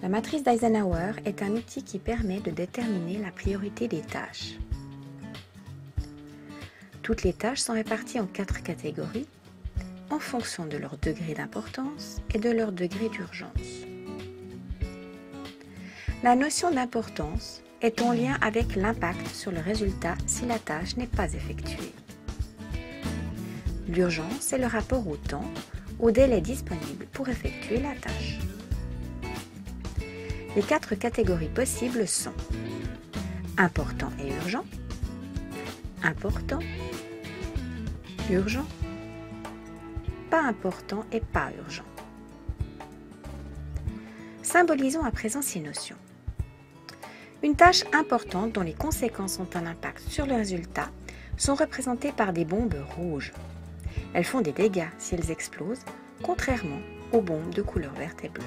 La matrice d'Eisenhower est un outil qui permet de déterminer la priorité des tâches. Toutes les tâches sont réparties en 4 catégories en fonction de leur degré d'importance et de leur degré d'urgence. La notion d'importance est en lien avec l'impact sur le résultat si la tâche n'est pas effectuée. L'urgence est le rapport au temps, au délai disponible pour effectuer la tâche. Les 4 catégories possibles sont important et urgent, important, urgent, pas important et pas urgent. Symbolisons à présent ces notions. Une tâche importante dont les conséquences ont un impact sur le résultat sont représentées par des bombes rouges. Elles font des dégâts si elles explosent, contrairement aux bombes de couleur verte et bleue.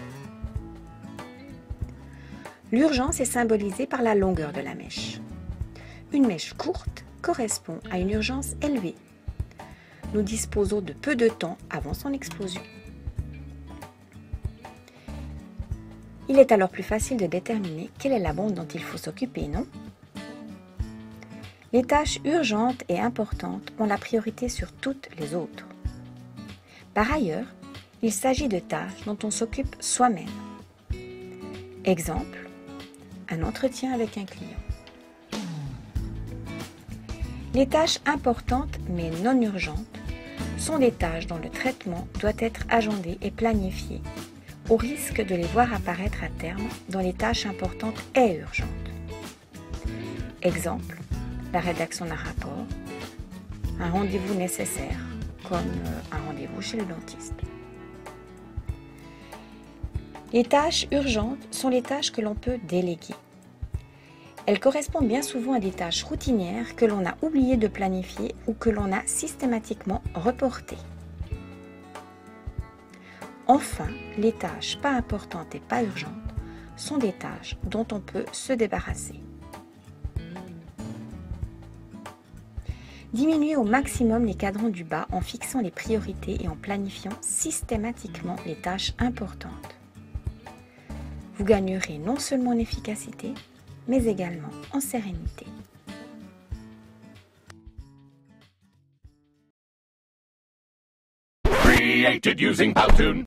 L'urgence est symbolisée par la longueur de la mèche. Une mèche courte correspond à une urgence élevée. Nous disposons de peu de temps avant son explosion. Il est alors plus facile de déterminer quelle est la bombe dont il faut s'occuper, non? Les tâches urgentes et importantes ont la priorité sur toutes les autres. Par ailleurs, il s'agit de tâches dont on s'occupe soi-même. Exemple, un entretien avec un client. Les tâches importantes mais non urgentes sont des tâches dont le traitement doit être agendé et planifié, au risque de les voir apparaître à terme dans les tâches importantes et urgentes. Exemple, la rédaction d'un rapport, un rendez-vous nécessaire, comme un rendez-vous chez le dentiste. Les tâches urgentes sont les tâches que l'on peut déléguer. Elles correspondent bien souvent à des tâches routinières que l'on a oublié de planifier ou que l'on a systématiquement reportées. Enfin, les tâches pas importantes et pas urgentes sont des tâches dont on peut se débarrasser. Diminuez au maximum les cadrans du bas en fixant les priorités et en planifiant systématiquement les tâches importantes. Vous gagnerez non seulement en efficacité, mais également en sérénité. Created using Powtoon.